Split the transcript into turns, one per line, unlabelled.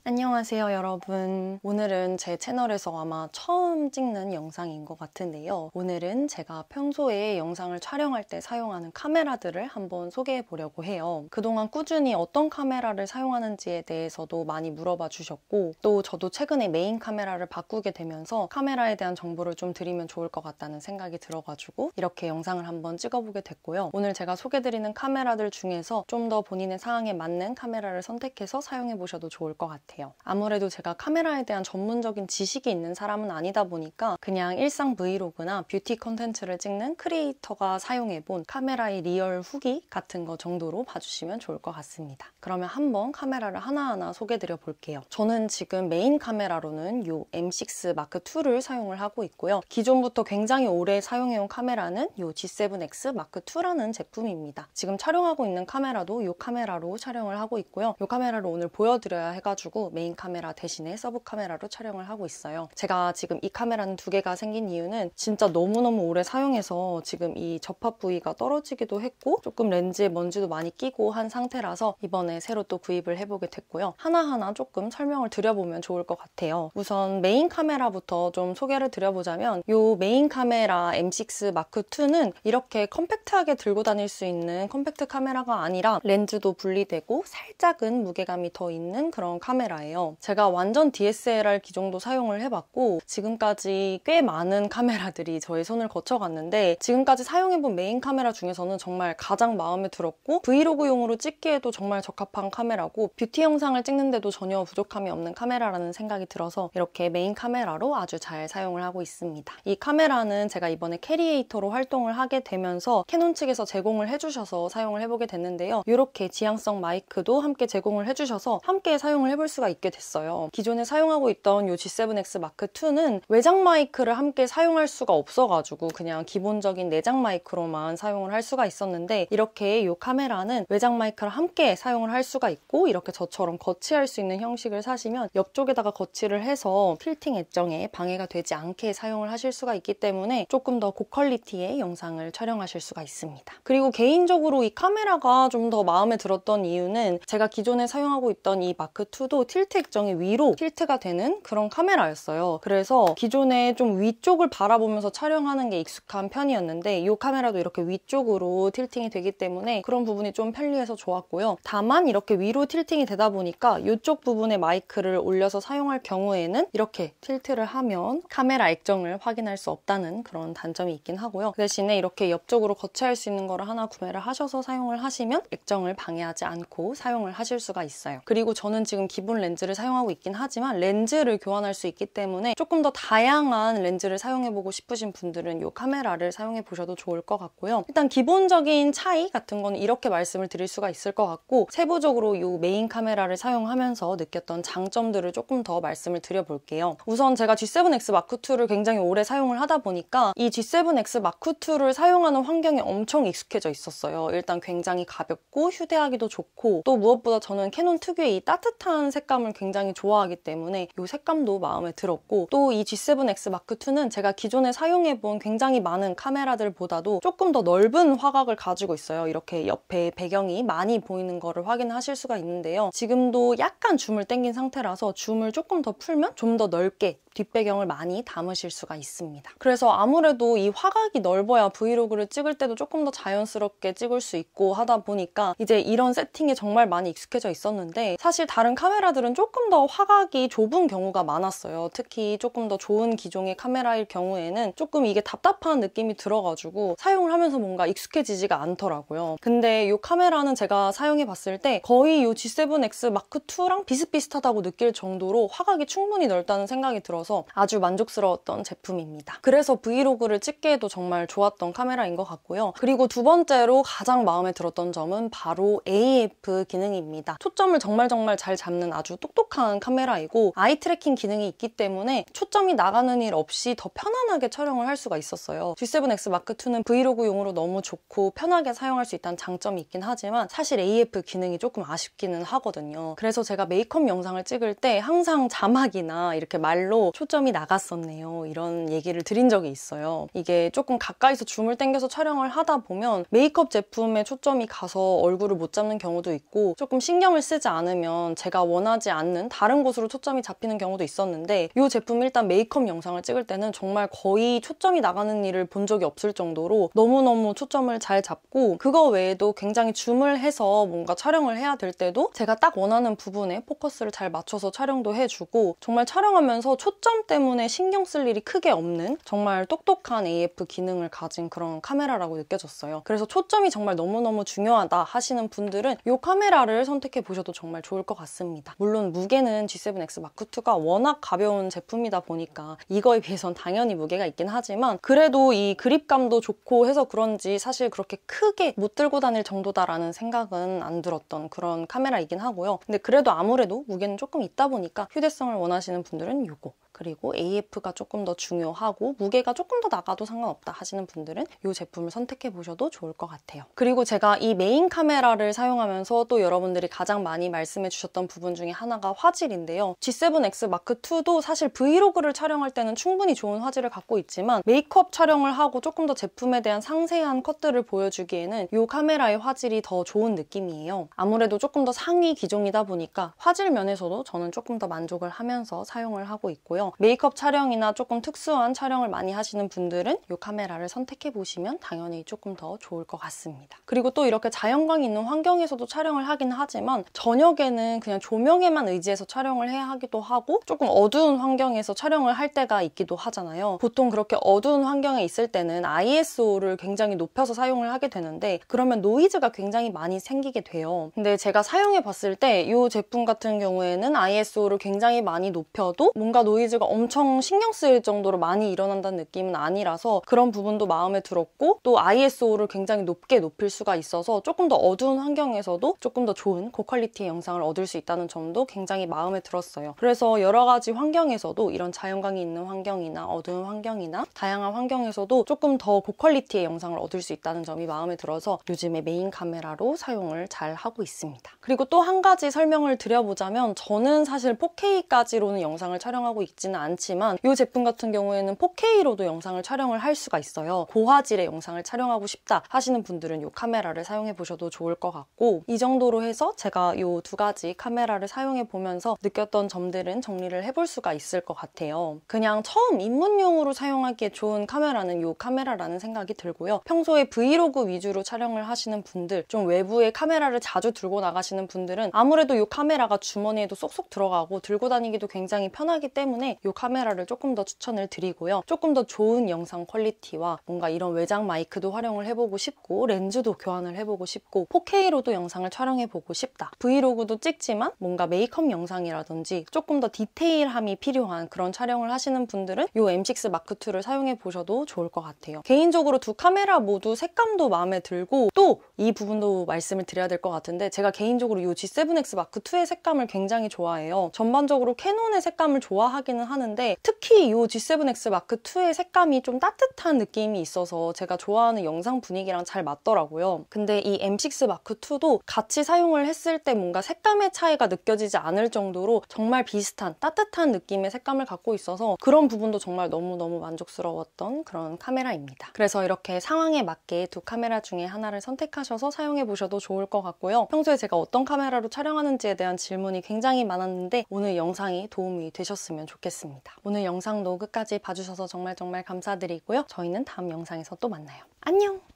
안녕하세요 여러분. 오늘은 제 채널에서 아마 처음 찍는 영상인 것 같은데요. 오늘은 제가 평소에 영상을 촬영할 때 사용하는 카메라들을 한번 소개해 보려고 해요. 그동안 꾸준히 어떤 카메라를 사용하는지에 대해서도 많이 물어봐 주셨고, 또 저도 최근에 메인 카메라를 바꾸게 되면서 카메라에 대한 정보를 좀 드리면 좋을 것 같다는 생각이 들어가지고 이렇게 영상을 한번 찍어보게 됐고요. 오늘 제가 소개드리는 카메라들 중에서 좀 더 본인의 상황에 맞는 카메라를 선택해서 사용해 보셔도 좋을 것 같아요. 아무래도 제가 카메라에 대한 전문적인 지식이 있는 사람은 아니다 보니까 그냥 일상 브이로그나 뷰티 컨텐츠를 찍는 크리에이터가 사용해본 카메라의 리얼 후기 같은 거 정도로 봐주시면 좋을 것 같습니다. 그러면 한번 카메라를 하나하나 소개드려 볼게요. 저는 지금 메인 카메라로는 이 M6 마크 2를 사용을 하고 있고요. 기존부터 굉장히 오래 사용해온 카메라는 이 G7X 마크 2라는 제품입니다. 지금 촬영하고 있는 카메라도 이 카메라로 촬영을 하고 있고요. 이 카메라를 오늘 보여드려야 해가지고 메인 카메라 대신에 서브 카메라로 촬영을 하고 있어요. 제가 지금 이 카메라는 두 개가 생긴 이유는 진짜 너무너무 오래 사용해서 지금 이 접합 부위가 떨어지기도 했고 조금 렌즈에 먼지도 많이 끼고 한 상태라서 이번에 새로 또 구입을 해보게 됐고요. 하나하나 조금 설명을 드려보면 좋을 것 같아요. 우선 메인 카메라부터 좀 소개를 드려보자면 이 메인 카메라 M6 마크 2는 이렇게 컴팩트하게 들고 다닐 수 있는 컴팩트 카메라가 아니라 렌즈도 분리되고 살짝은 무게감이 더 있는 그런 카메라예요. 제가 완전 DSLR 기종도 사용을 해봤고 지금까지 꽤 많은 카메라들이 저의 손을 거쳐갔는데 지금까지 사용해본 메인 카메라 중에서는 정말 가장 마음에 들었고 브이로그용으로 찍기에도 정말 적합한 카메라고 뷰티 영상을 찍는데도 전혀 부족함이 없는 카메라라는 생각이 들어서 이렇게 메인 카메라로 아주 잘 사용을 하고 있습니다. 이 카메라는 제가 이번에 캐리에이터로 활동을 하게 되면서 캐논 측에서 제공을 해주셔서 사용을 해보게 됐는데요. 이렇게 지향성 마이크도 함께 제공을 해주셔서 함께 사용을 해볼 수가 있게 됐어요. 기존에 사용하고 있던 이 G7X 마크 2는 외장 마이크를 함께 사용할 수가 없어가지고 그냥 기본적인 내장 마이크로만 사용을 할 수가 있었는데 이렇게 이 카메라는 외장 마이크를 함께 사용을 할 수가 있고 이렇게 저처럼 거치할 수 있는 형식을 사시면 옆쪽에다가 거치를 해서 필팅 애정에 방해가 되지 않게 사용을 하실 수가 있기 때문에 조금 더 고퀄리티의 영상을 촬영하실 수가 있습니다. 그리고 개인적으로 이 카메라가 좀 더 마음에 들었던 이유는 제가 기존에 사용하고 있던 이 마크 2도 틸트 액정이 위로 틸트가 되는 그런 카메라였어요. 그래서 기존에 좀 위쪽을 바라보면서 촬영하는 게 익숙한 편이었는데 이 카메라도 이렇게 위쪽으로 틸팅이 되기 때문에 그런 부분이 좀 편리해서 좋았고요. 다만 이렇게 위로 틸팅이 되다 보니까 이쪽 부분에 마이크를 올려서 사용할 경우에는 이렇게 틸트를 하면 카메라 액정을 확인할 수 없다는 그런 단점이 있긴 하고요. 그 대신에 이렇게 옆쪽으로 거치할 수 있는 거를 하나 구매를 하셔서 사용을 하시면 액정을 방해하지 않고 사용을 하실 수가 있어요. 그리고 저는 지금 기본 렌즈를 사용하고 있긴 하지만 렌즈를 교환할 수 있기 때문에 조금 더 다양한 렌즈를 사용해보고 싶으신 분들은 이 카메라를 사용해 보셔도 좋을 것 같고요. 일단 기본적인 차이 같은 거는 이렇게 말씀을 드릴 수가 있을 것 같고 세부적으로 이 메인 카메라를 사용하면서 느꼈던 장점들을 조금 더 말씀을 드려볼게요. 우선 제가 G7X 마크 2를 굉장히 오래 사용을 하다 보니까 이 G7X 마크 2를 사용하는 환경에 엄청 익숙해져 있었어요. 일단 굉장히 가볍고 휴대하기도 좋고 또 무엇보다 저는 캐논 특유의 이 따뜻한 색감을 굉장히 좋아하기 때문에 이 색감도 마음에 들었고 또 이 G7X 마크 2는 제가 기존에 사용해본 굉장히 많은 카메라들보다도 조금 더 넓은 화각을 가지고 있어요. 이렇게 옆에 배경이 많이 보이는 거를 확인하실 수가 있는데요. 지금도 약간 줌을 당긴 상태라서 줌을 조금 더 풀면 좀 더 넓게 뒷배경을 많이 담으실 수가 있습니다. 그래서 아무래도 이 화각이 넓어야 브이로그를 찍을 때도 조금 더 자연스럽게 찍을 수 있고 하다 보니까 이제 이런 세팅에 정말 많이 익숙해져 있었는데 사실 다른 카메라들은 조금 더 화각이 좁은 경우가 많았어요. 특히 조금 더 좋은 기종의 카메라일 경우에는 조금 이게 답답한 느낌이 들어가지고 사용을 하면서 뭔가 익숙해지지가 않더라고요. 근데 이 카메라는 제가 사용해 봤을 때 거의 이 G7X 마크 2랑 비슷비슷하다고 느낄 정도로 화각이 충분히 넓다는 생각이 들어서 아주 만족스러웠던 제품입니다. 그래서 브이로그를 찍기에도 정말 좋았던 카메라인 것 같고요. 그리고 두 번째로 가장 마음에 들었던 점은 바로 AF 기능입니다. 초점을 정말 잘 잡는 아주 똑똑한 카메라이고 아이 트래킹 기능이 있기 때문에 초점이 나가는 일 없이 더 편안하게 촬영을 할 수가 있었어요. G7X 마크 2는 브이로그용으로 너무 좋고 편하게 사용할 수 있다는 장점이 있긴 하지만 사실 AF 기능이 조금 아쉽기는 하거든요. 그래서 제가 메이크업 영상을 찍을 때 항상 자막이나 이렇게 말로 초점이 나갔었네요. 이런 얘기를 드린 적이 있어요. 이게 조금 가까이서 줌을 당겨서 촬영을 하다 보면 메이크업 제품에 초점이 가서 얼굴을 못 잡는 경우도 있고 조금 신경을 쓰지 않으면 제가 원하지 않는 다른 곳으로 초점이 잡히는 경우도 있었는데 이 제품 일단 메이크업 영상을 찍을 때는 정말 거의 초점이 나가는 일을 본 적이 없을 정도로 너무너무 초점을 잘 잡고 그거 외에도 굉장히 줌을 해서 뭔가 촬영을 해야 될 때도 제가 딱 원하는 부분에 포커스를 잘 맞춰서 촬영도 해주고 정말 촬영하면서 초점 때문에 신경 쓸 일이 크게 없는 정말 똑똑한 AF 기능을 가진 그런 카메라라고 느껴졌어요. 그래서 초점이 정말 너무너무 중요하다 하시는 분들은 이 카메라를 선택해 보셔도 정말 좋을 것 같습니다. 물론 무게는 G7X Mark II가 워낙 가벼운 제품이다 보니까 이거에 비해선 당연히 무게가 있긴 하지만 그래도 이 그립감도 좋고 해서 그런지 사실 그렇게 크게 못 들고 다닐 정도다라는 생각은 안 들었던 그런 카메라이긴 하고요. 근데 그래도 아무래도 무게는 조금 있다 보니까 휴대성을 원하시는 분들은 이거, 그리고 AF가 조금 더 중요하고 무게가 조금 더 나가도 상관없다 하시는 분들은 이 제품을 선택해 보셔도 좋을 것 같아요. 그리고 제가 이 메인 카메라를 사용하면서 또 여러분들이 가장 많이 말씀해 주셨던 부분 중에 하나가 화질인데요. G7X Mark II도 사실 브이로그를 촬영할 때는 충분히 좋은 화질을 갖고 있지만 메이크업 촬영을 하고 조금 더 제품에 대한 상세한 컷들을 보여주기에는 이 카메라의 화질이 더 좋은 느낌이에요. 아무래도 조금 더 상위 기종이다 보니까 화질 면에서도 저는 조금 더 만족을 하면서 사용을 하고 있고요. 메이크업 촬영이나 조금 특수한 촬영을 많이 하시는 분들은 이 카메라를 선택해 보시면 당연히 조금 더 좋을 것 같습니다. 그리고 또 이렇게 자연광이 있는 환경에서도 촬영을 하긴 하지만 저녁에는 그냥 조명에만 의지해서 촬영을 해야 하기도 하고 조금 어두운 환경에서 촬영을 할 때가 있기도 하잖아요. 보통 그렇게 어두운 환경에 있을 때는 ISO를 굉장히 높여서 사용을 하게 되는데 그러면 노이즈가 굉장히 많이 생기게 돼요. 근데 제가 사용해 봤을 때 이 제품 같은 경우에는 ISO를 굉장히 많이 높여도 뭔가 노이즈가 엄청 신경 쓰일 정도로 많이 일어난다는 느낌은 아니라서 그런 부분도 마음에 들었고 또 ISO를 굉장히 높게 높일 수가 있어서 조금 더 어두운 환경에서도 조금 더 좋은 고퀄리티의 영상을 얻을 수 있다는 점도 굉장히 마음에 들었어요. 그래서 여러 가지 환경에서도 이런 자연광이 있는 환경이나 어두운 환경이나 다양한 환경에서도 조금 더 고퀄리티의 영상을 얻을 수 있다는 점이 마음에 들어서 요즘에 메인 카메라로 사용을 잘 하고 있습니다. 그리고 또 한 가지 설명을 드려보자면 저는 사실 4K까지로는 영상을 촬영하고 있지는 않지만 이 제품 같은 경우에는 4K로도 영상을 촬영을 할 수가 있어요. 고화질의 영상을 촬영하고 싶다 하시는 분들은 이 카메라를 사용해 보셔도 좋을 것 같고 이 정도로 해서 제가 이 두 가지 카메라를 사용해 보면서 느꼈던 점들은 정리를 해볼 수가 있을 것 같아요. 그냥 처음 입문용으로 사용하기에 좋은 카메라는 이 카메라라는 생각이 들고요. 평소에 브이로그 위주로 촬영을 하시는 분들, 좀 외부에 카메라를 자주 들고 나가시는 분들은 아무래도 이 카메라가 주머니에도 쏙쏙 들어가고 들고 다니기도 굉장히 편하기 때문에 이 카메라를 조금 더 추천을 드리고요. 조금 더 좋은 영상 퀄리티와 뭔가 이런 외장 마이크도 활용을 해보고 싶고 렌즈도 교환을 해보고 싶고 4K로도 영상을 촬영해보고 싶다. 브이로그도 찍지만 뭔가 메이크업 영상이라든지 조금 더 디테일함이 필요한 그런 촬영을 하시는 분들은 이 M6 Mark II를 사용해 보셔도 좋을 것 같아요. 개인적으로 두 카메라 모두 색감도 마음에 들고 또 이 부분도 말씀을 드려야 될 것 같은데 제가 개인적으로 이 G7X Mark II의 색감을 굉장히 좋아해요. 전반적으로 캐논의 색감을 좋아하기는 하는데 특히 이 G7X Mark II의 색감이 좀 따뜻한 느낌이 있어서 제가 좋아하는 영상 분위기랑 잘 맞더라고요. 근데 이 M6 Mark II도 같이 사용을 했을 때 뭔가 색감의 차이가 느껴지지 않을 정도로 정말 비슷한 따뜻한 느낌의 색감을 갖고 있어서 그런 부분도 정말 너무너무 만족스러웠던 그런 카메라입니다. 그래서 이렇게 상황에 맞게 두 카메라 중에 하나를 선택하셔서 사용해 보셔도 좋을 것 같고요. 평소에 제가 어떤 카메라로 촬영하는지에 대한 질문이 굉장히 많았는데 오늘 영상이 도움이 되셨으면 좋겠습니다. 오늘 영상도 끝까지 봐주셔서 정말 감사드리고요. 저희는 다음 영상에서 또 만나요. 안녕!